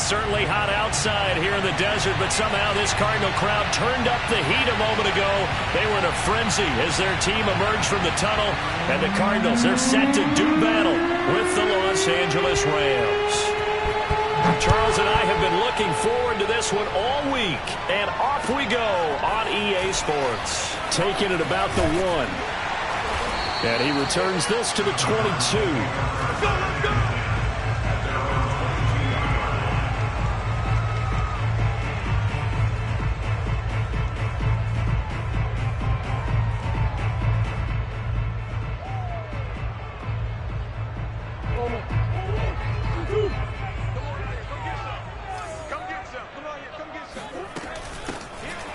certainly hot outside here in the desert, but somehow this Cardinal crowd turned up the heat a moment ago. They were in a frenzy as their team emerged from the tunnel, and the Cardinals, they're set to do battle with the Los Angeles Rams. Charles and I have been looking forward to this one all week, and off we go on EA Sports. Taking it about the 1. And he returns this to the 22. Let's go, let's go!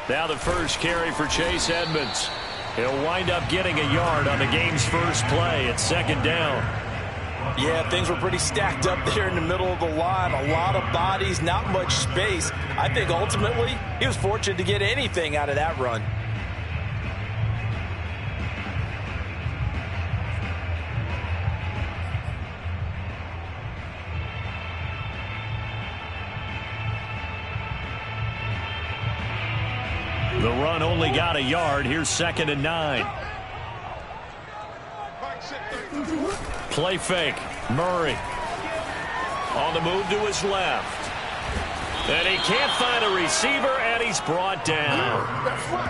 Now the first carry for Chase Edmonds. He'll wind up getting a yard on the game's first play at second down. Yeah, things were pretty stacked up there in the middle of the line. A lot of bodies, not much space. I think ultimately he was fortunate to get anything out of that run. The run only got a yard. Here's 2nd and 9. Play fake. Murray on the move to his left. And he can't find a receiver, and he's brought down.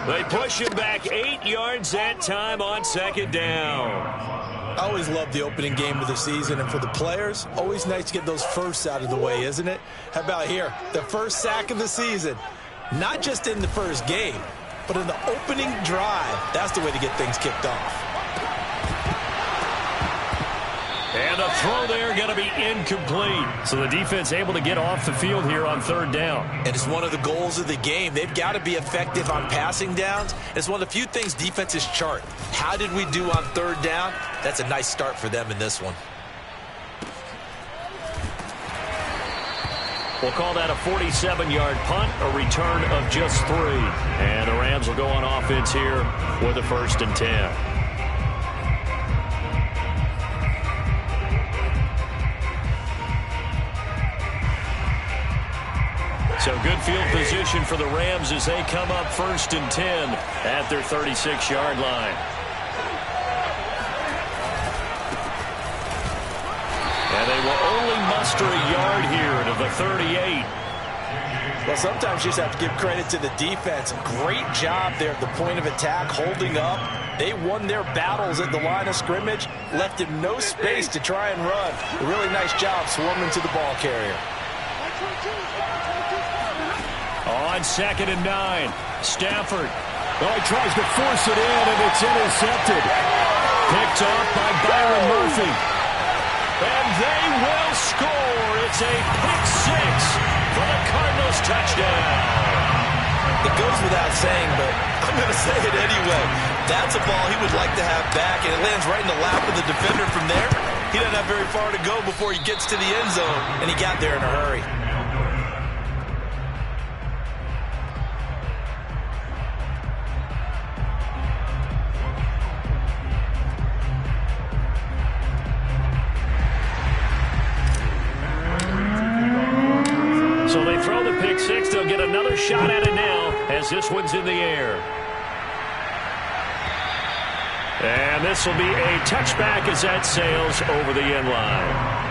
They push him back 8 yards that time on 2nd down. I always love the opening game of the season, and for the players, always nice to get those firsts out of the way, isn't it? How about here? The first sack of the season. Not just in the first game, but in the opening drive. That's the way to get things kicked off. And the throw there going to be incomplete. So the defense able to get off the field here on 3rd down. And it's one of the goals of the game. They've got to be effective on passing downs. It's one of the few things defenses chart. How did we do on 3rd down? That's a nice start for them in this one. We'll call that a 47-yard punt, a return of just 3. And the Rams will go on offense here with a 1st and 10. So good field position for the Rams as they come up 1st and 10 at their 36-yard line. And they will only muster a yard here to the 38. Well, sometimes you just have to give credit to the defense. Great job there at the point of attack, holding up. They won their battles at the line of scrimmage, left him no space to try and run. A really nice job swarming to the ball carrier. On 2nd and 9, Stafford. Oh, he tries to force it in, and it's intercepted. Picked off by Byron Murphy. And they will score. It's a pick-6 for the Cardinals touchdown. It goes without saying, but I'm going to say it anyway. That's a ball he would like to have back, and it lands right in the lap of the defender from there. He doesn't have very far to go before he gets to the end zone, and he got there in a hurry. So they throw the pick-6. They'll get another shot at it now as this one's in the air. And this will be a touchback as that sails over the end line.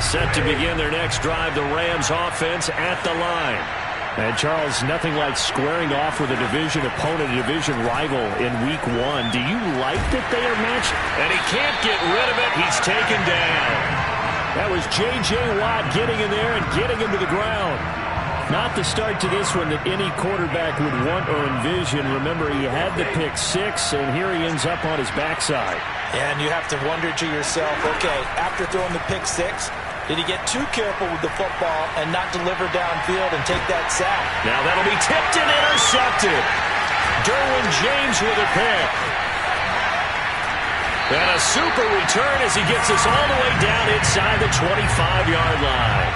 Set to begin their next drive, the Rams offense at the line. And Charles, nothing like squaring off with a division opponent, a division rival in week 1. Do you like that they are matched? And he can't get rid of it. He's taken down. That was J.J. Watt getting in there and getting him to the ground. Not the start to this one that any quarterback would want or envision. Remember, he had the pick-6, and here he ends up on his backside. And you have to wonder to yourself, okay, after throwing the pick-6, did he get too careful with the football and not deliver downfield and take that sack? Now that'll be tipped and intercepted. Derwin James with a pick. And a super return as he gets us all the way down inside the 25-yard line.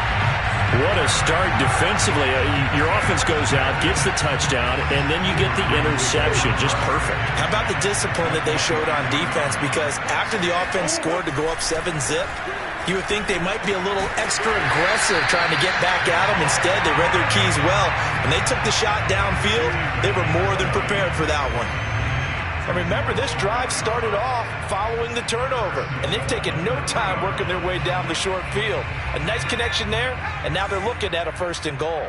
What a start defensively. Your offense goes out, gets the touchdown, and then you get the interception. Just perfect. How about the discipline that they showed on defense? Because after the offense scored to go up 7-zip, you would think they might be a little extra aggressive trying to get back at them. Instead, they read their keys well. When they took the shot downfield, they were more than prepared for that one. And remember, this drive started off following the turnover, and they've taken no time working their way down the short field. A nice connection there, and now they're looking at a 1st and goal.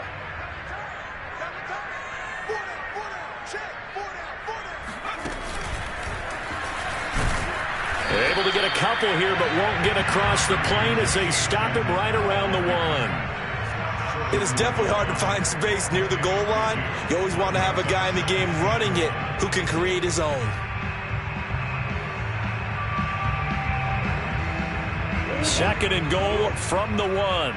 Able to get a couple here, but won't get across the plane as they stop him right around the 1. It is definitely hard to find space near the goal line. You always want to have a guy in the game running it who can create his own. Second and goal from the 1.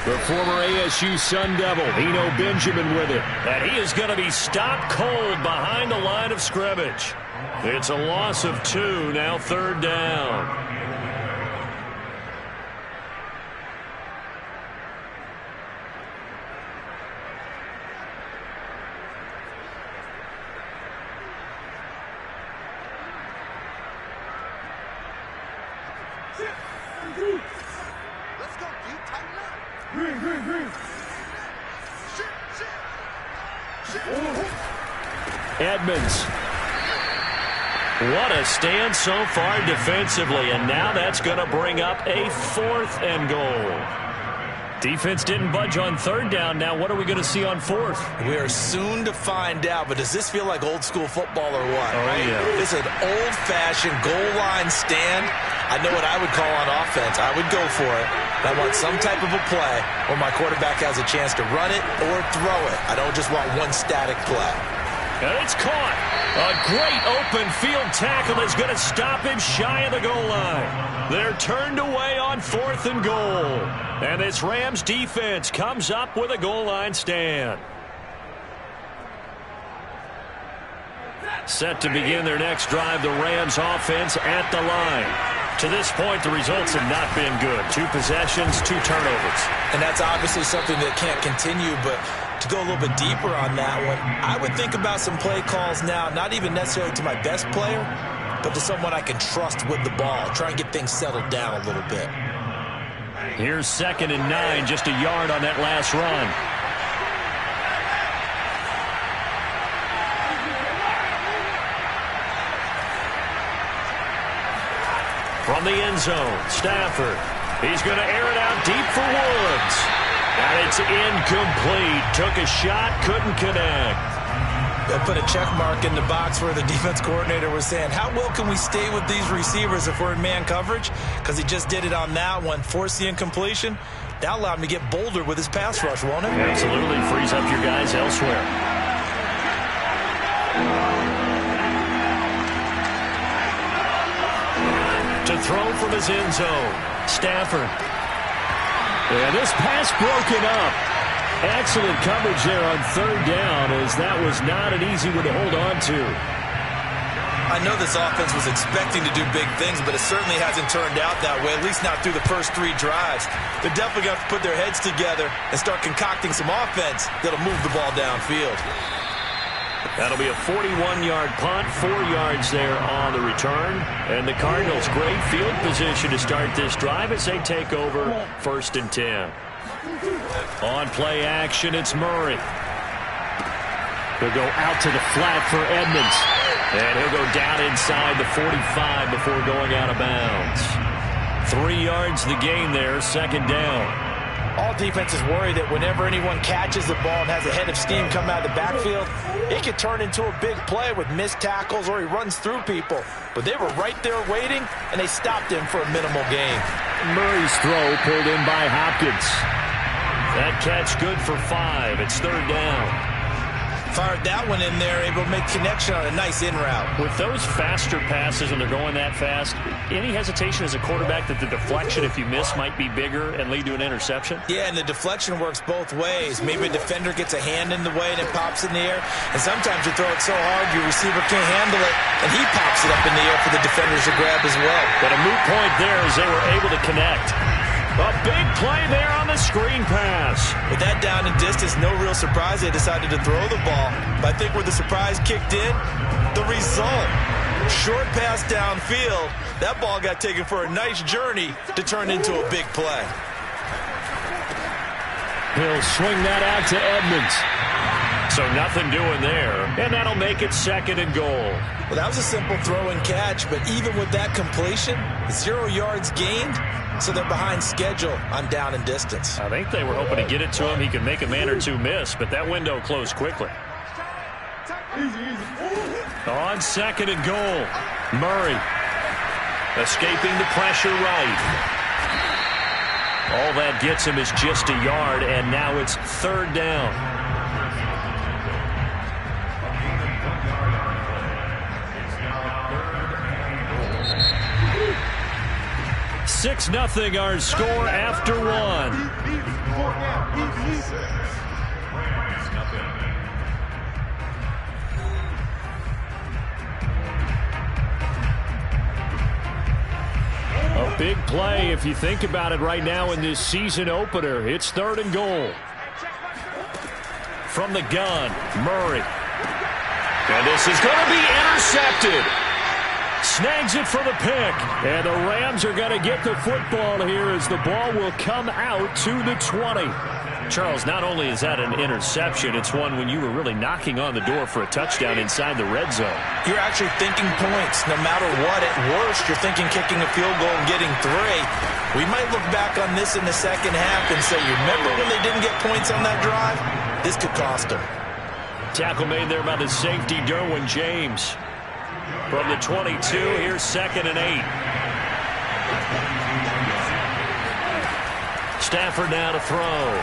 The former ASU Sun Devil, Eno Benjamin with it. And he is going to be stopped cold behind the line of scrimmage. It's a loss of 2, now 3rd down. Edmonds. What a stand so far defensively, and now that's going to bring up a 4th and goal. Defense didn't budge on 3rd down. Now what are we going to see on 4th? We are soon to find out, but does this feel like old school football or what? Oh, right? Yeah. This is an old-fashioned goal line stand. I know what I would call on offense. I would go for it. I want some type of a play where my quarterback has a chance to run it or throw it. I don't just want one static play. And it's caught. A great open field tackle is going to stop him shy of the goal line. They're turned away on 4th and goal. And this Rams defense comes up with a goal line stand. Set to begin their next drive, the Rams offense at the line. To this point, the results have not been good. 2 possessions, 2 turnovers. And that's obviously something that can't continue, but to go a little bit deeper on that one, I would think about some play calls now, not even necessarily to my best player, but to someone I can trust with the ball. Try and get things settled down a little bit. Here's 2nd and 9, just a yard on that last run. From the end zone, Stafford. He's going to air it out deep for Woods. And it's incomplete. Took a shot, couldn't connect. I put a check mark in the box where the defense coordinator was saying, how well can we stay with these receivers if we're in man coverage? Because he just did it on that one, forced the incompletion. That allowed him to get bolder with his pass rush, won't it? Absolutely. Frees up your guys elsewhere. To throw from his end zone, Stafford. And this pass broken up. Excellent coverage there on 3rd down, as that was not an easy one to hold on to. I know this offense was expecting to do big things, but it certainly hasn't turned out that way, at least not through the first 3 drives. They're definitely going to have to put their heads together and start concocting some offense that'll move the ball downfield. That'll be a 41-yard punt, 4 yards there on the return. And the Cardinals, great field position to start this drive as they take over 1st and 10. On play action, it's Murray. He'll go out to the flat for Edmonds. And he'll go down inside the 45 before going out of bounds. 3 yards the gain there, 2nd down. All defenses worry that whenever anyone catches the ball and has a head of steam come out of the backfield, it could turn into a big play with missed tackles or he runs through people. But they were right there waiting, and they stopped him for a minimal gain. Murray's throw pulled in by Hopkins. That catch good for 5. It's 3rd down. Fired that one in there, able to make connection on a nice in route. With those faster passes and they're going that fast, any hesitation as a quarterback that the deflection, if you miss, might be bigger and lead to an interception? Yeah, and the deflection works both ways. Maybe a defender gets a hand in the way and it pops in the air. And sometimes you throw it so hard your receiver can't handle it, and he pops it up in the air for the defenders to grab as well. But a moot point there as they were able to connect. A big play there on the screen pass. With that down and distance, no real surprise they decided to throw the ball. But I think where the surprise kicked in, the result. Short pass downfield. That ball got taken for a nice journey to turn into a big play. He'll swing that out to Edmonds. So nothing doing there, and that'll make it 2nd and goal. Well, that was a simple throw and catch, but even with that completion, 0 yards gained, so they're behind schedule on down and distance. I think they were hoping to get it to him. He could make a man or two miss, but that window closed quickly. On 2nd and goal, Murray escaping the pressure right. All that gets him is just a yard, and now it's 3rd down. 6-0 our score after 1. A big play if you think about it right now in this season opener. It's 3rd and goal. From the gun, Murray. And this is going to be intercepted. Snags it for the pick. And the Rams are going to get the football here as the ball will come out to the 20. Charles, not only is that an interception, it's one when you were really knocking on the door for a touchdown inside the red zone. You're actually thinking points. No matter what, at worst, you're thinking kicking a field goal and getting 3. We might look back on this in the second half and say, you remember when they didn't get points on that drive? This could cost them. Tackle made there by the safety, Derwin James. From the 22, here's 2nd and 8. Stafford now to throw.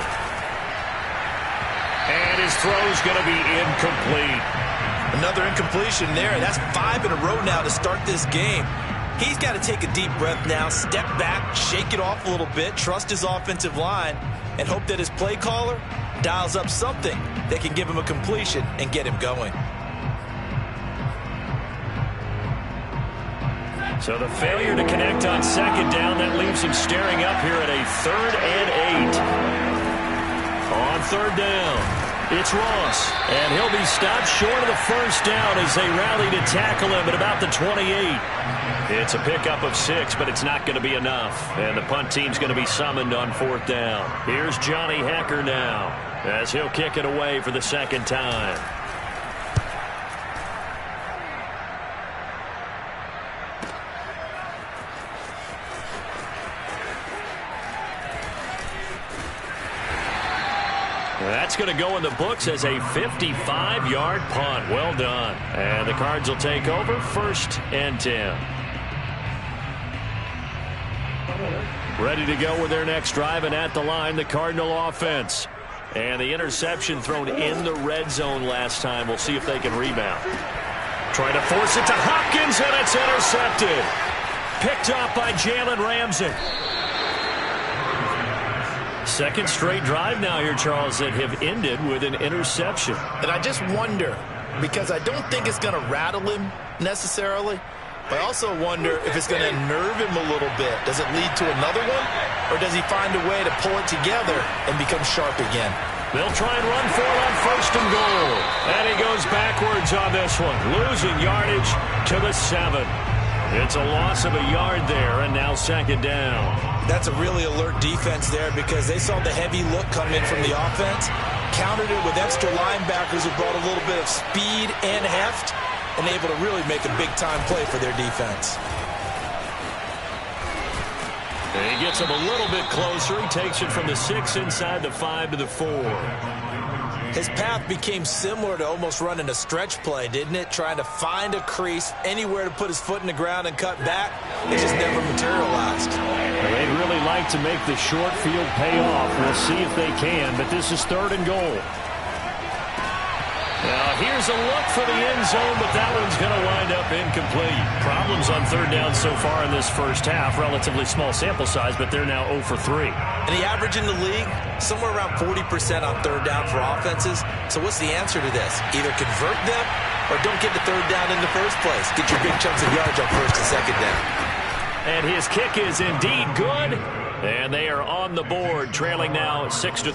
And his throw's going to be incomplete. Another incompletion there. That's 5 in a row now to start this game. He's got to take a deep breath now, step back, shake it off a little bit, trust his offensive line, and hope that his play caller dials up something that can give him a completion and get him going. So the failure to connect on 2nd down, that leaves him staring up here at a 3rd and 8. On 3rd down, it's Ross, and he'll be stopped short of the 1st down as they rally to tackle him at about the 28. It's a pickup of 6, but it's not going to be enough, and the punt team's going to be summoned on 4th down. Here's Johnny Hecker now as he'll kick it away for the 2nd time. That's going to go in the books as a 55-yard punt. Well done. And the Cards will take over 1st and 10. Ready to go with their next drive, and at the line, the Cardinal offense. And the interception thrown in the red zone last time. We'll see if they can rebound. Trying to force it to Hopkins, and it's intercepted. Picked up by Jalen Ramsey. 2nd straight drive now here, Charles, that have ended with an interception. And I just wonder, because I don't think it's going to rattle him necessarily, but I also wonder if it's going to nerve him a little bit. Does it lead to another one, or does he find a way to pull it together and become sharp again? They'll try and run for it on 1st and goal. And he goes backwards on this one, losing yardage to the 7. It's a loss of a yard there, and now 2nd down. That's a really alert defense there because they saw the heavy look come in from the offense, countered it with extra linebackers who brought a little bit of speed and heft, and able to really make a big-time play for their defense. And he gets him a little bit closer. He takes it from the 6 inside the 5 to the 4. His path became similar to almost running a stretch play, didn't it? Trying to find a crease, anywhere to put his foot in the ground and cut back. It just never materialized. Well, they'd really like to make the short field pay off. We'll see if they can, but this is 3rd and goal. Now here's a look for the end zone, but that one's going to wind up incomplete. Problems on third down so far in this first half. Relatively small sample size, but they're now 0 for 3. And the average in the league, somewhere around 40% on third down for offenses. So what's the answer to this? Either convert them or don't get the third down in the first place. Get your big chunks of yards on first and second down. And his kick is indeed good. And they are on the board, trailing now 6-3.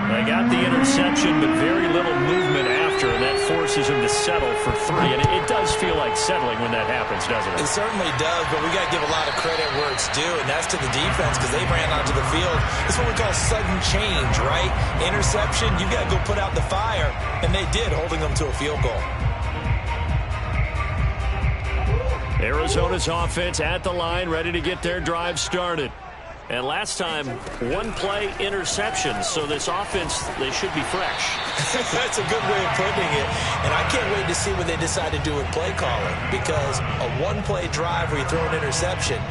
They got the interception, but very little movement after, and that forces him to settle for 3. And it does feel like settling when that happens, doesn't it? It certainly does, but we got to give a lot of credit where it's due, and that's to the defense because they ran onto the field. It's what we call sudden change, right? Interception, you got to go put out the fire, and they did, holding them to a field goal. Arizona's offense at the line, ready to get their drive started. And last time, one-play interceptions, so this offense, they should be fresh. That's a good way of putting it. And I can't wait to see what they decide to do with play calling, because a one-play drive where you throw an interception,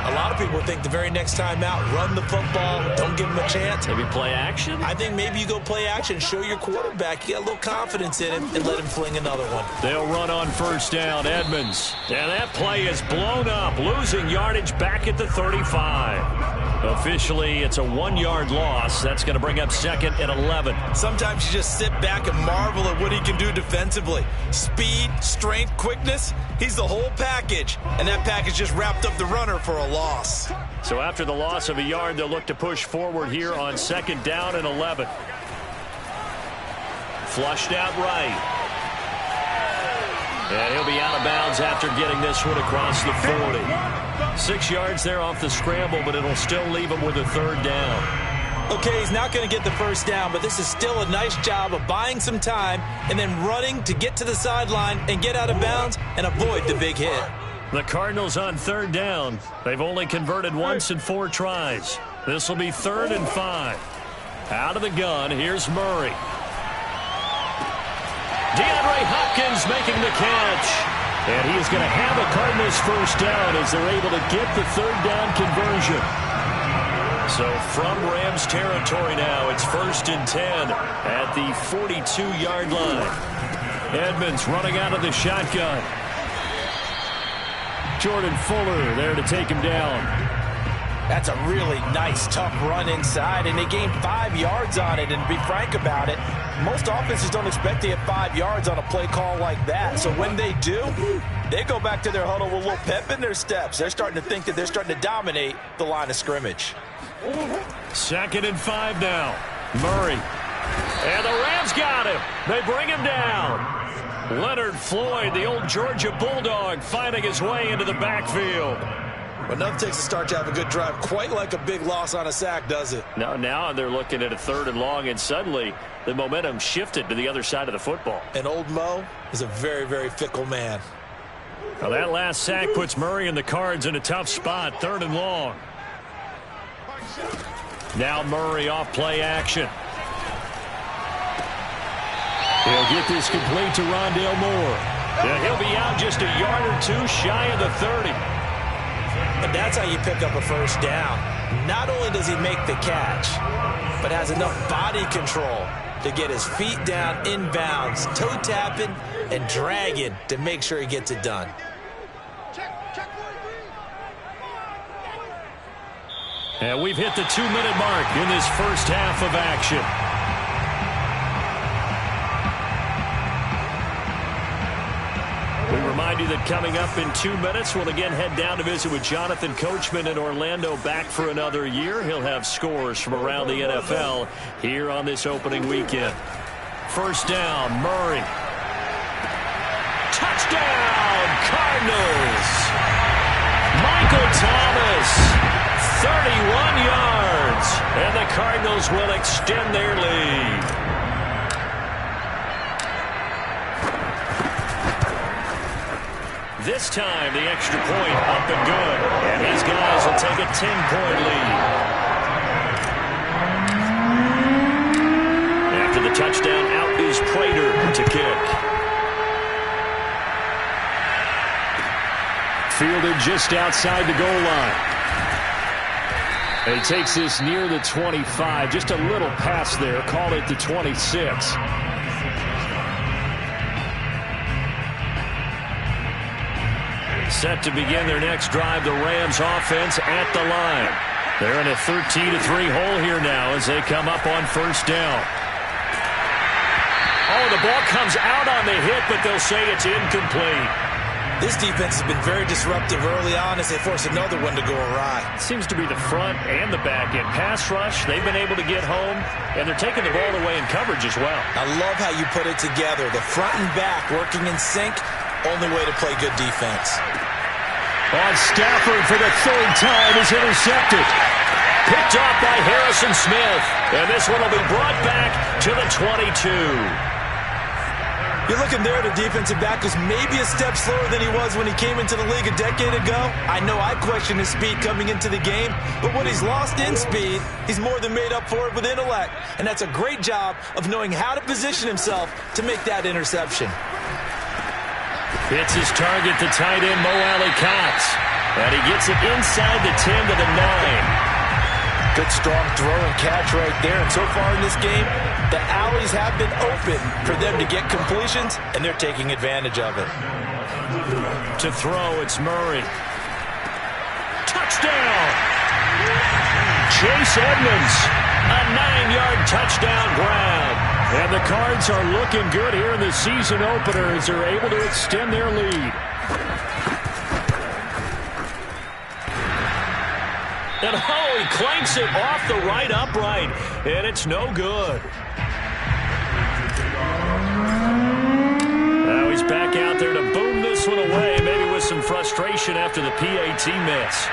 a lot of people think the very next time out, run the football, don't give them a chance. Maybe play action? I think maybe you go play action, show your quarterback you got a little confidence in him, and let him fling another one. They'll run on first down, Edmonds. And that play is blown up, losing yardage back at the 35. Officially, it's a 1-yard loss. That's going to bring up 2nd and 11. Sometimes you just sit back and marvel at what he can do defensively. Speed, strength, quickness, he's the whole package. And that package just wrapped up the runner for a loss. So after the loss of a yard, they'll look to push forward here on 2nd down and 11. Flushed out right. And he'll be out of bounds after getting this one across the 40. 6 yards there off the scramble, but it'll still leave him with a 3rd down. Okay, he's not going to get the first down, but this is still a nice job of buying some time and then running to get to the sideline and get out of bounds and avoid the big hit. The Cardinals on 3rd down. They've only converted once in 4 tries. This will be 3rd and 5. Out of the gun, here's Murray. DeAndre Hopkins making the catch. And he is going to have a Cardinals first down as they're able to get the 3rd down conversion. So from Rams territory now, it's 1st and 10 at the 42-yard line. Edmonds running out of the shotgun. Jordan Fuller there to take him down. That's a really nice, tough run inside, and they gained 5 yards on it. And to be frank about it, most offenses don't expect to get 5 yards on a play call like that. So when they do, they go back to their huddle with a little pep in their steps. They're starting to think that they're starting to dominate the line of scrimmage. 2nd and 5 now. Murray. And the Rams got him. They bring him down. Leonard Floyd, the old Georgia Bulldog, finding his way into the backfield. But enough takes a start to have a good drive. Quite like a big loss on a sack, does it? Now they're looking at a 3rd and long, and suddenly the momentum shifted to the other side of the football. And old Mo is a very, very fickle man. Now that last sack puts Murray and the Cards in a tough spot. 3rd and long. Now Murray off play action. He'll get this complete to Rondale Moore. And he'll be out just a yard or 2 shy of the 30. And that's how you pick up a first down. Not only does he make the catch, but has enough body control to get his feet down inbounds, toe tapping and dragging to make sure he gets it done. And we've hit the 2-minute mark in this first half of action. We remind you that coming up in 2 minutes, we'll again head down to visit with Jonathan Coachman in Orlando, back for another year. He'll have scores from around the NFL here on this opening weekend. First down, Murray. Touchdown, Cardinals. Michael Thomas, 31 yards, and the Cardinals will extend their lead. This time, the extra point up and good. And his guys will take a 10-point lead. After the touchdown, out is Prater to kick. Fielded just outside the goal line. And he takes this near the 25. Just a little pass there. Call it the 26. Set to begin their next drive, the Rams offense at the line. They're in a 13-3 hole here now as they come up on first down. Oh, the ball comes out on the hit, but they'll say it's incomplete. This defense has been very disruptive early on as they force another one to go awry. Seems to be the front and the back end. Pass rush, they've been able to get home, and they're taking the ball away in coverage as well. I love how you put it together. The front and back working in sync, only way to play good defense. On Stafford for the third time is intercepted. Picked off by Harrison Smith, and this one will be brought back to the 22. You're looking there, the defensive back was maybe a step slower than he was when he came into the league a decade ago. I know I questioned his speed coming into the game, but what he's lost in speed, he's more than made up for it with intellect. And that's a great job of knowing how to position himself to make that interception. Hits his target, the tight end, Mo Alley-Cox. And he gets it inside the 10 to the 9. Good strong throw and catch right there. And so far in this game, the alleys have been open for them to get completions, and they're taking advantage of it. To throw, it's Murray. Touchdown! Chase Edmonds, a 9-yard touchdown grab. And the Cards are looking good here in the season opener as they're able to extend their lead. And oh, he clanks it off the right upright, and it's no good. Now he's back out there to boom this one away, maybe with some frustration after the PAT miss.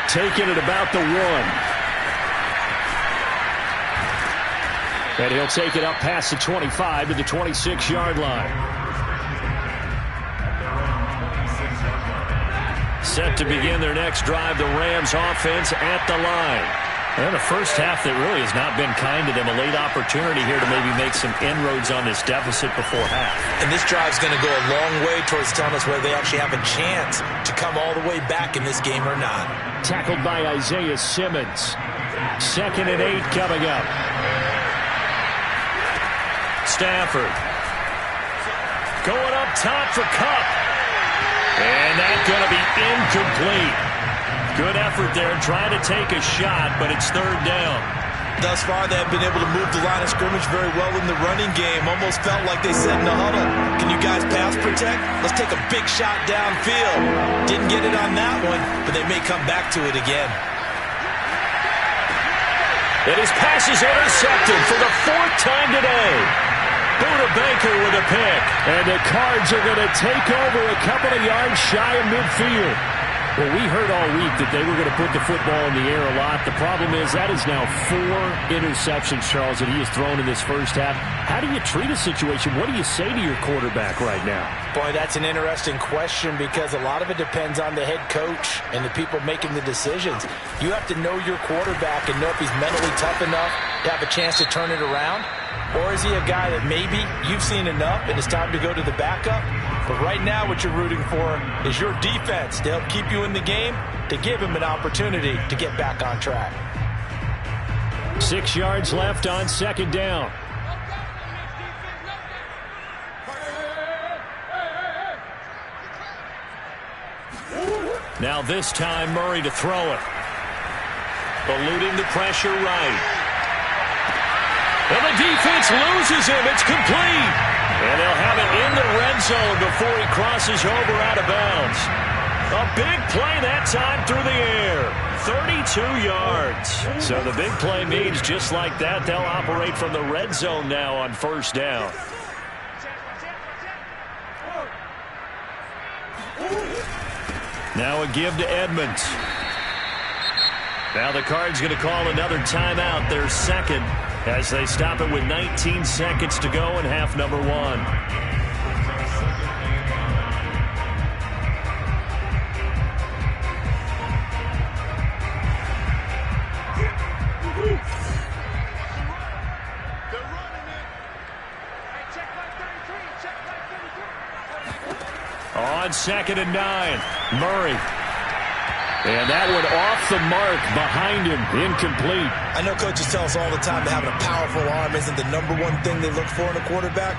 Taking it about the 1. And he'll take it up past the 25 to the 26-yard line. Set to begin their next drive, the Rams offense at the line. And the first half that really has not been kind to them. A late opportunity here to maybe make some inroads on this deficit before half. And this drive's going to go a long way towards telling us whether they actually have a chance to come all the way back in this game or not. Tackled by Isaiah Simmons. 2nd and 8 coming up. Stafford. Going up top for Kupp. And that's going to be incomplete. Good effort there trying to take a shot, but it's 3rd down. Thus far, they have been able to move the line of scrimmage very well in the running game. Almost felt like they said in the huddle, can you guys pass protect? Let's take a big shot downfield. Didn't get it on that one, but they may come back to it again. And his pass is intercepted for the 4th time today. Buda Baker with a pick. And the Cards are going to take over a couple of yards shy of midfield. Well, we heard all week that they were going to put the football in the air a lot. The problem is that is now 4 interceptions, Charles, that he has thrown in this first half. How do you treat a situation? What do you say to your quarterback right now? Boy, that's an interesting question because a lot of it depends on the head coach and the people making the decisions. You have to know your quarterback and know if he's mentally tough enough to have a chance to turn it around. Or is he a guy that maybe you've seen enough and it's time to go to the backup? But right now what you're rooting for is your defense to help keep you in the game, to give him an opportunity to get back on track. 6 yards left on 2nd down. Now this time Murray to throw it. Eluding the pressure right. And the defense loses him. It's complete. And they'll have it in the red zone before he crosses over out of bounds. A big play that time through the air. 32 yards. So the big play means just like that, they'll operate from the red zone now on 1st down. Now a give to Edmonds. Now the Cards going to call another timeout, their 2nd, as they stop it with 19 seconds to go in half number 1. On 2nd and 9, Murray. And that one off the mark behind him, incomplete. I know coaches tell us all the time that having a powerful arm isn't the #1 thing they look for in a quarterback.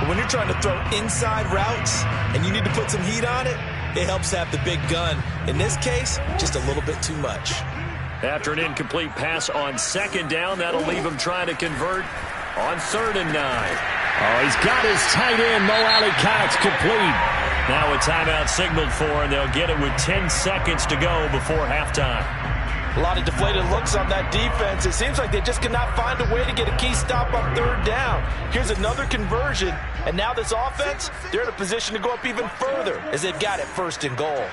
But when you're trying to throw inside routes and you need to put some heat on it, it helps have the big gun. In this case, just a little bit too much. After an incomplete pass on second down, that'll leave him trying to convert on 3rd and 9. Oh, he's got his tight end, Mo Alley-Cox, complete. Now a timeout signaled for, and they'll get it with 10 seconds to go before halftime. A lot of deflated looks on that defense. It seems like they just cannot find a way to get a key stop on 3rd down. Here's another conversion, and now this offense, they're in a position to go up even further as they've got it 1st and goal.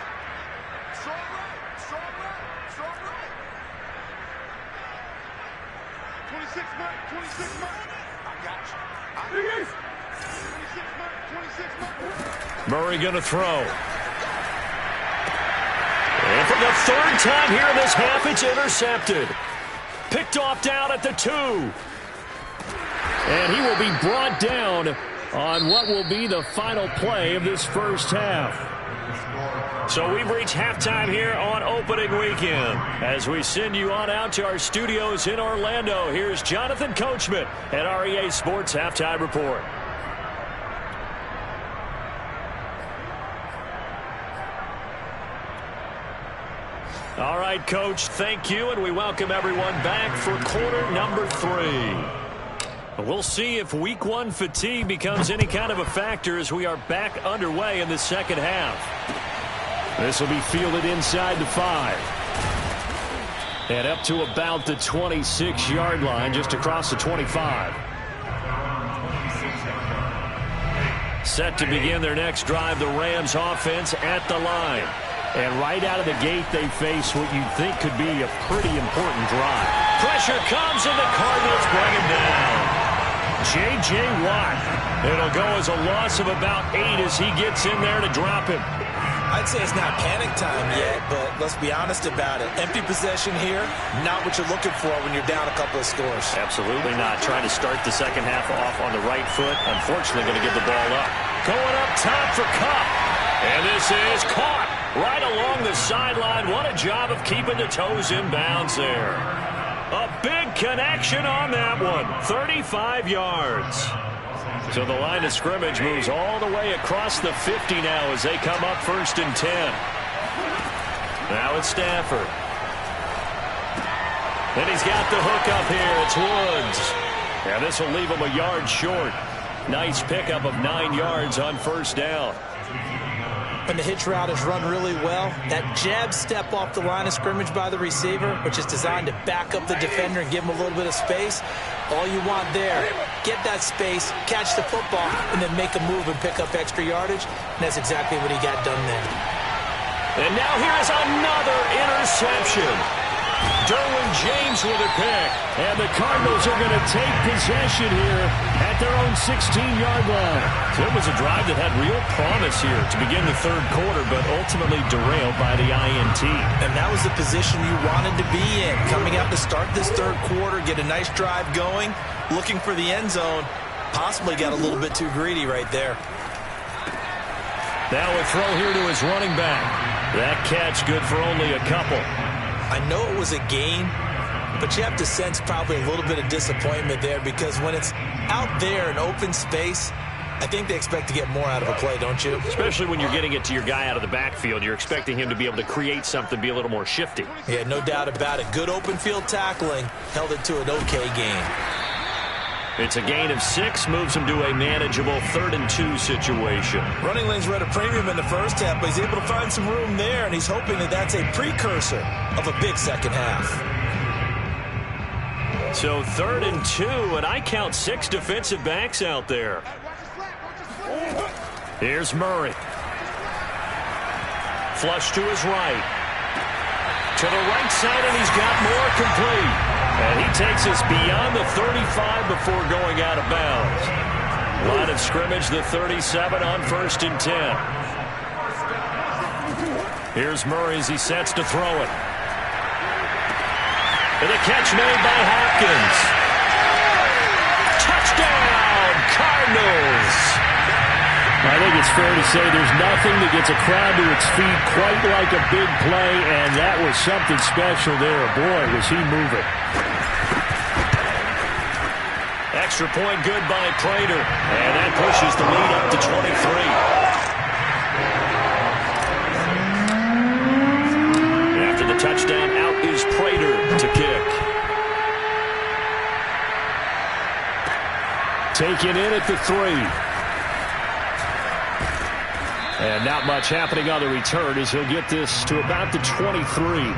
Murray going to throw. And for the 3rd time here in this half, it's intercepted. Picked off down at the 2. And he will be brought down on what will be the final play of this first half. So we've reached halftime here on opening weekend. As we send you on out to our studios in Orlando, here's Jonathan Coachman at REA Sports Halftime Report. All right, Coach, thank you, and we welcome everyone back for quarter number 3. We'll see if week 1 fatigue becomes any kind of a factor as we are back underway in the second half. This will be fielded inside the 5. And up to about the 26-yard line, just across the 25. Set to begin their next drive, the Rams offense at the line. And right out of the gate, they face what you'd think could be a pretty important drive. Pressure comes, and the Cardinals bring him down. J.J. Watt. It'll go as a loss of about 8 as he gets in there to drop him. I'd say it's not panic time yet, but let's be honest about it. Empty possession here, not what you're looking for when you're down a couple of scores. Absolutely not. Trying to start the second half off on the right foot. Unfortunately, going to give the ball up. Going up top for Kupp. And this is caught right along the sideline. What a job of keeping the toes in bounds there. A big connection on that one. 35 yards. So the line of scrimmage moves all the way across the 50 now as they come up 1st and 10. Now it's Stafford. Then he's got the hook up here. It's Woods. And this will leave him a yard short. Nice pickup of 9 yards on 1st down. When the hitch route is run really well, that jab step off the line of scrimmage by the receiver, which is designed to back up the defender and give him a little bit of space, all you want there, get that space, catch the football, and then make a move and pick up extra yardage, and that's exactly what he got done there. And now here's another interception. Derwin James with a pick, and the Cardinals are going to take possession here at their own 16-yard line. So it was a drive that had real promise here to begin the 3rd quarter, but ultimately derailed by the INT. And that was the position you wanted to be in, coming out to start this 3rd quarter, get a nice drive going, looking for the end zone, possibly got a little bit too greedy right there. Now a throw here to his running back. That catch good for only a couple. I know it was a gain, but you have to sense probably a little bit of disappointment there because when it's out there in open space, I think they expect to get more out of a play, don't you? Especially when you're getting it to your guy out of the backfield. You're expecting him to be able to create something, be a little more shifty. Yeah, no doubt about it. Good open field tackling held it to an okay gain. It's a gain of 6, moves him to a manageable 3rd and 2 situation. Running lanes were at a premium in the first half, but he's able to find some room there, and he's hoping that that's a precursor of a big second half. So 3rd and 2, and I count 6 defensive backs out there. Here's Murray. Flush to his right. To the right side, and he's got more complete. And he takes us beyond the 35 before going out of bounds. Line of scrimmage, the 37 on 1st and 10. Here's Murray as he sets to throw it. And a catch made by Hopkins. Touchdown, Cardinals! I think it's fair to say there's nothing that gets a crowd to its feet quite like a big play, and that was something special there. Boy, was he moving. extra point good by Prater. And that pushes the lead up to 23. After the touchdown, out is Prater to kick. Taken in at the 3. And not much happening on the return as he'll get this to about the 23.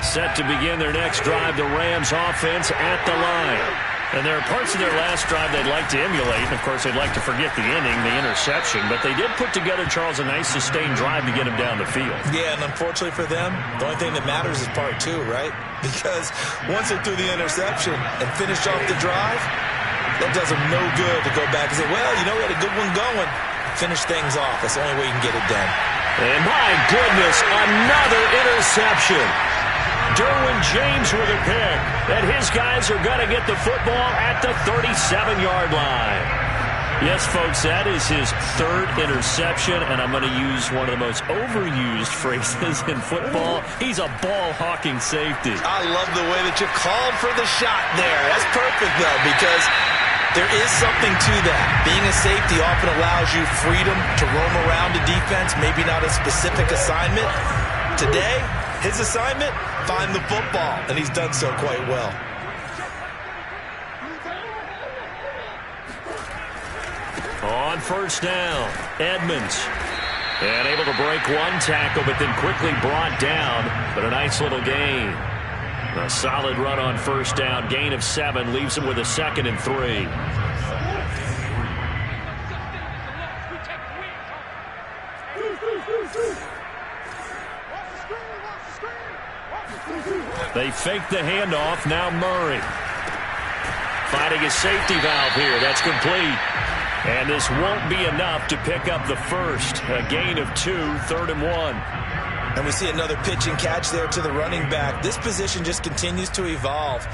Set to begin their next drive, the Rams offense at the line. And there are parts of their last drive they'd like to emulate. Of course, they'd like to forget the ending, the interception. But they did put together, Charles, a nice sustained drive to get him down the field. Yeah, and unfortunately for them, the only thing that matters is part 2, right? Because once they threw the interception and finished off the drive, that does them no good to go back and say, well, you know, we had a good one going. Finish things off. That's the only way you can get it done. And my goodness, another interception. Derwin James with a pick. And his guys are going to get the football at the 37-yard line. Yes, folks, that is his 3rd interception, and I'm going to use one of the most overused phrases in football. He's a ball-hawking safety. I love the way that you called for the shot there. That's perfect, though, because there is something to that. Being a safety often allows you freedom to roam around the defense, maybe not a specific assignment. Today, his assignment, find the football, and he's done so quite well. On first down, Edmonds. And able to break one tackle, but then quickly brought down. But a nice little gain. A solid run on first down. Gain of 7 leaves him with a 2nd and 3. They fake the handoff. Now Murray. Finding his safety valve here. That's complete. And this won't be enough to pick up the first. A gain of 2, 3rd and 1. And we see another pitch and catch there to the running back. This position just continues to evolve.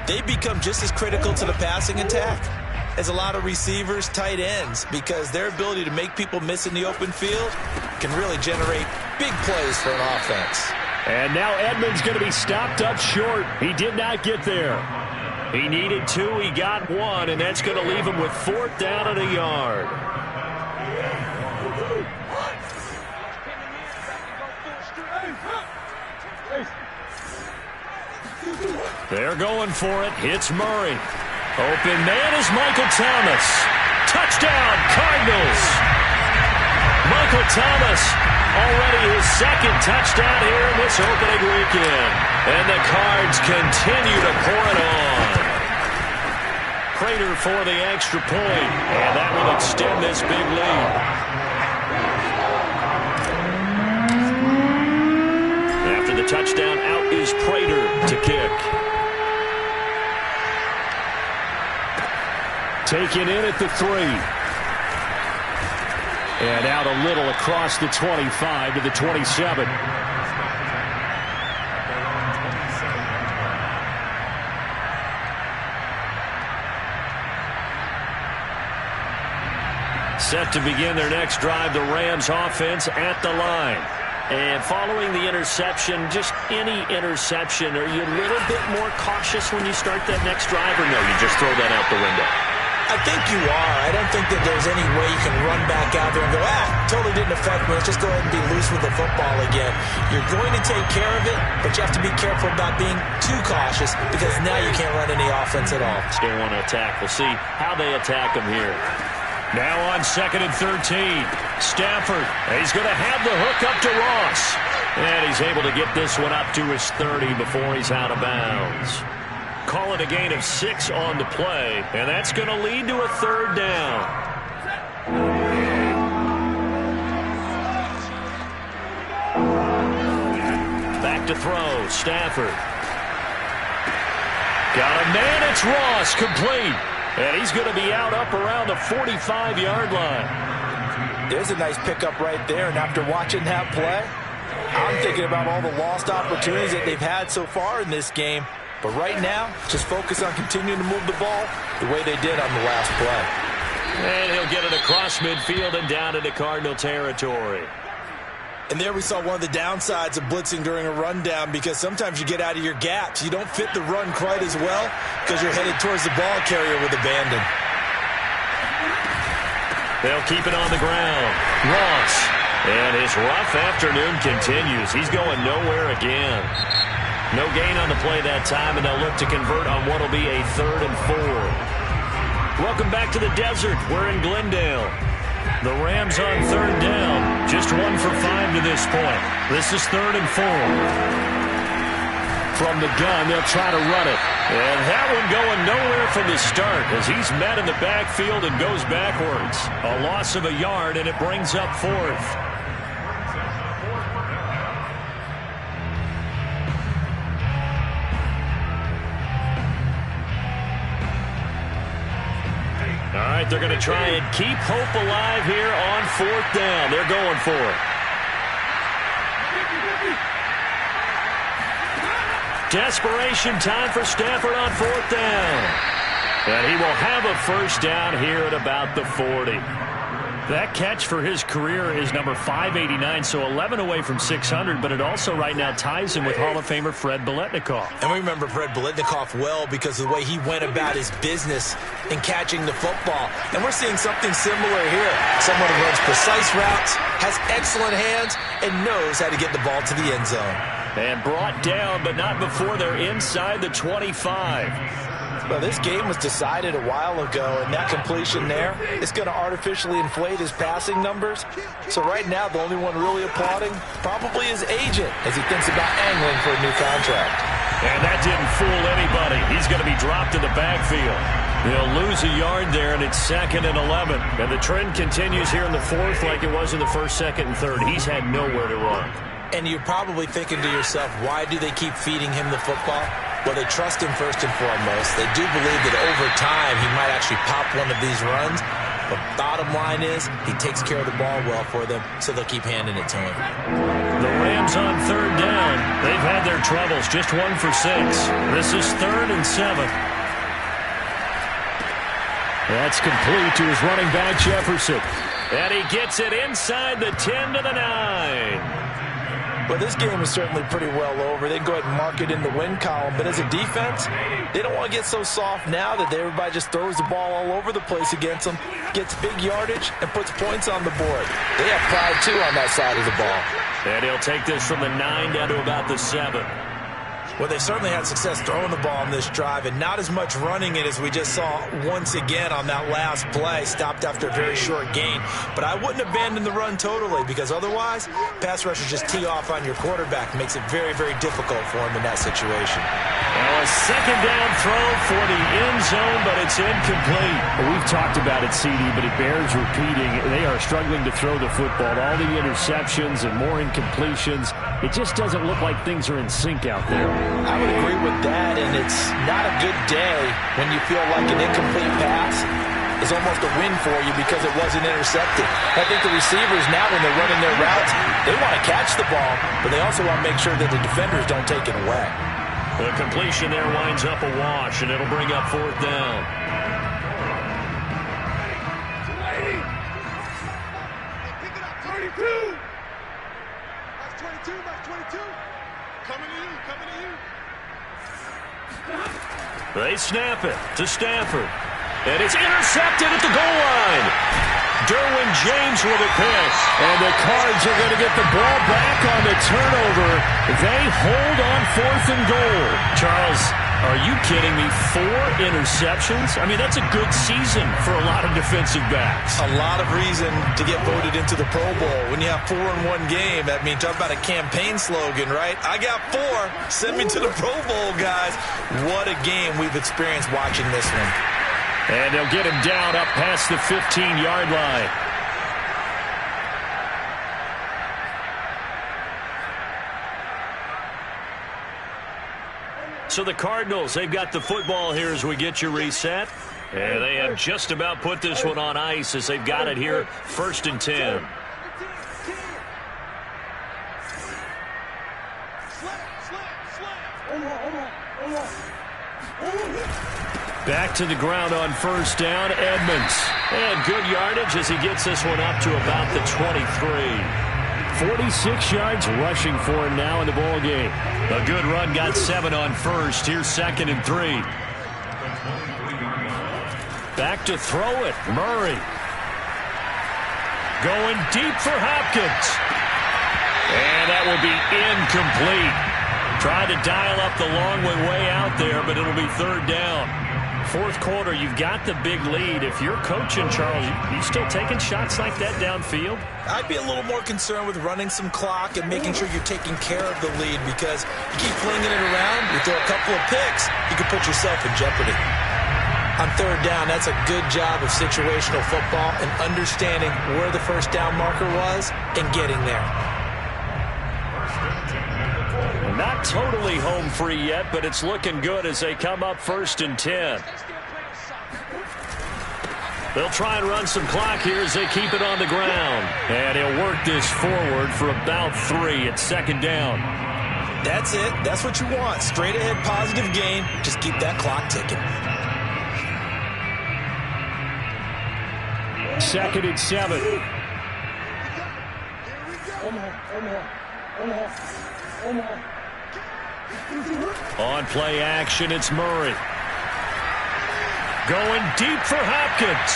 They become just as critical to the passing attack as a lot of receivers, tight ends, because their ability to make people miss in the open field can really generate big plays for an offense. And now Edmonds going to be stopped up short. He did not get there. He needed 2. He got 1, and that's going to leave him with 4th down and a yard. They're going for it. Hits Murray. Open man is Michael Thomas. Touchdown, Cardinals. Michael Thomas, already his 2nd touchdown here in this opening weekend. And the Cards continue to pour it on. Prater for the extra point, and that will extend this big lead. After the touchdown, out is Prater to kick. Taken in at the 3. And out a little across the 25 to the 27. Set to begin their next drive, the Rams offense at the line. And following the interception, just any interception, are you a little bit more cautious when you start that next drive, or no, you just throw that out the window? I think you are. I don't think that there's any way you can run back out there and go, totally didn't affect me. Let's just go ahead and be loose with the football again. You're going to take care of it, but you have to be careful about being too cautious because now you can't run any offense at all. They want to attack. We'll see how they attack them here. Now on 2nd and 13. Stafford. He's going to have the hook up to Ross. And he's able to get this one up to his 30 before he's out of bounds. Call it a gain of 6 on the play. And that's going to lead to a 3rd down. Back to throw. Stafford. Got a man. It's Ross. Complete. And he's going to be out up around the 45-yard line. There's a nice pickup right there. And after watching that play, I'm thinking about all the lost opportunities that they've had so far in this game. But right now, just focus on continuing to move the ball the way they did on the last play. And he'll get it across midfield and down into Cardinal territory. And there we saw one of the downsides of blitzing during a rundown, because sometimes you get out of your gaps. You don't fit the run quite as well because you're headed towards the ball carrier with abandon. They'll keep it on the ground. Ross. And his rough afternoon continues. He's going nowhere again. No gain on the play that time, and they'll look to convert on what will be a 3rd and 4. Welcome back to the desert. We're in Glendale. The Rams on 3rd down. Just 1 for 5 to this point. This is 3rd and 4. From the gun, they'll try to run it. And that one going nowhere from the start as he's met in the backfield and goes backwards. A loss of a yard, and it brings up 4th. All right, they're going to try and keep hope alive here on 4th down. They're going for it. Desperation time for Stafford on 4th down. And he will have a first down here at about the 40. That catch for his career is number 589, so 11 away from 600, but it also right now ties him with Hall of Famer Fred Biletnikoff. And we remember Fred Biletnikoff well because of the way he went about his business in catching the football. And we're seeing something similar here. Someone who runs precise routes, has excellent hands, and knows how to get the ball to the end zone. And brought down, but not before they're inside the 25. Well, this game was decided a while ago, and that completion there is going to artificially inflate his passing numbers. So right now, the only one really applauding probably his agent as he thinks about angling for a new contract. And that didn't fool anybody. He's going to be dropped in the backfield. They'll lose a yard there, and it's 2nd and 11. And the trend continues here in the 4th like it was in the 1st, 2nd, and 3rd. He's had nowhere to run. And you're probably thinking to yourself, why do they keep feeding him the football? Well, they trust him first and foremost. They do believe that over time he might actually pop one of these runs. But bottom line is he takes care of the ball well for them, so they'll keep handing it to him. The Rams on 3rd down. They've had their troubles. Just 1 for 6. This is 3rd and 7. That's complete to his running back, Jefferson. And he gets it inside the 10 to the 9. Well, this game is certainly pretty well over. They can go ahead and mark it in the win column. But as a defense, they don't want to get so soft now that everybody just throws the ball all over the place against them, gets big yardage, and puts points on the board. They have pride, too, on that side of the ball. And he'll take this from the 9 down to about the 7. Well, they certainly had success throwing the ball on this drive, and not as much running it as we just saw once again on that last play. Stopped after a very short gain. But I wouldn't abandon the run totally, because otherwise, pass rushers just tee off on your quarterback. Makes it very, very difficult for him in that situation. Well, a 2nd down throw for the end zone, but it's incomplete. Well, we've talked about it, CD, but it bears repeating. They are struggling to throw the football. All the interceptions and more incompletions. It just doesn't look like things are in sync out there. I would agree with that, and it's not a good day when you feel like an incomplete pass is almost a win for you because it wasn't intercepted. I think the receivers now, when they're running their routes, they want to catch the ball, but they also want to make sure that the defenders don't take it away. The completion there winds up a wash, and it'll bring up 4th down. Pick it up, 32. That's 22, that's 22. Coming to you, coming to you. They snap it to Stafford. And it's intercepted at the goal line. Derwin James with a pick. And the Cards are going to get the ball back on the turnover. They hold on 4th and goal. Charles, are you kidding me? 4 interceptions? I mean, that's a good season for a lot of defensive backs. A lot of reason to get voted into the Pro Bowl. When you have 4 in one game, I mean, talk about a campaign slogan, right? I got 4. Send me to the Pro Bowl, guys. What a game we've experienced watching this one. And they'll get him down up past the 15-yard line. So the Cardinals, they've got the football here as we get you reset. And they have just about put this one on ice as they've got it here, 1st and 10. Back to the ground on 1st down, Edmonds. And good yardage as he gets this one up to about the 23. 46 yards rushing for him now in the ball game. A good run, got 7 on first. Here's 2nd and 3. Back to throw it. Murray. Going deep for Hopkins. And that will be incomplete. Tried to dial up the long way out there, but it'll be 3rd down. 4th quarter, you've got the big lead. If you're coaching, Charles, you still taking shots like that downfield? I'd be a little more concerned with running some clock and making sure you're taking care of the lead, because you keep flinging it around, you throw a couple of picks, you can put yourself in jeopardy. On 3rd down, that's a good job of situational football and understanding where the first down marker was and getting there. Not totally home free yet, but it's looking good as they come up 1st and 10. They'll try and run some clock here as they keep it on the ground. And he'll work this forward for about 3 at 2nd down. That's it. That's what you want. Straight ahead positive gain. Just keep that clock ticking. 2nd and 7. On play action, it's Murray. Going deep for Hopkins.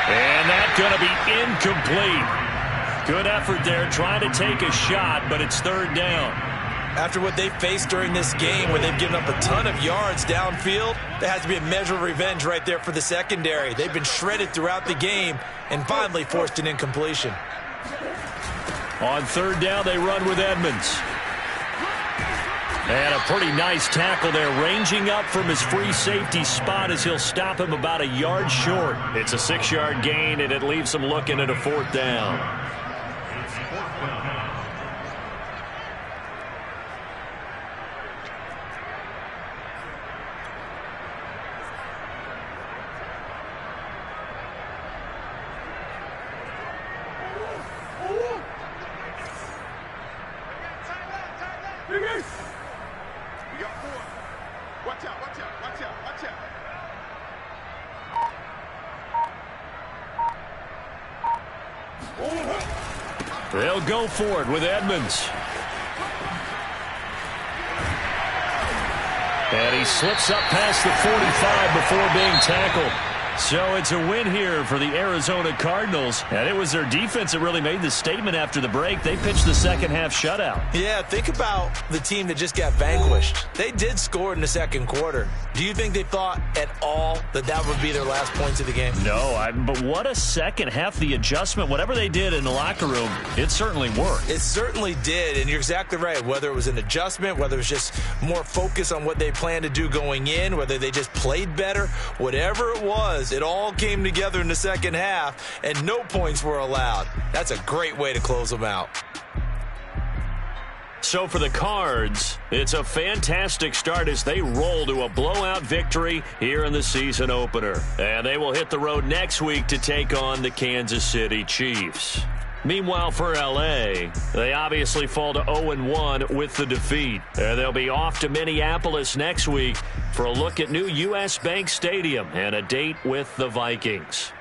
And that's going to be incomplete. Good effort there, trying to take a shot, but it's 3rd down. After what they faced during this game, where they've given up a ton of yards downfield, there has to be a measure of revenge right there for the secondary. They've been shredded throughout the game and finally forced an incompletion. On 3rd down, they run with Edmonds. And a pretty nice tackle there, ranging up from his free safety spot as he'll stop him about a yard short. It's a 6-yard gain, and it leaves him looking at a 4th down. They'll go for it with Edmonds. And he slips up past the 45 before being tackled. So it's a win here for the Arizona Cardinals. And it was their defense that really made the statement after the break. They pitched the second half shutout. Yeah, think about the team that just got vanquished. They did score in the 2nd quarter. Do you think they thought at all that that would be their last points of the game? No, but what a second half. The adjustment, whatever they did in the locker room, it certainly worked. It certainly did, and you're exactly right. Whether it was an adjustment, whether it was just more focus on what they planned to do going in, whether they just played better, whatever it was, it all came together in the second half, and no points were allowed. That's a great way to close them out. So for the Cards, it's a fantastic start as they roll to a blowout victory here in the season opener. And they will hit the road next week to take on the Kansas City Chiefs. Meanwhile, for L.A., they obviously fall to 0-1 with the defeat. They'll be off to Minneapolis next week for a look at new U.S. Bank Stadium and a date with the Vikings.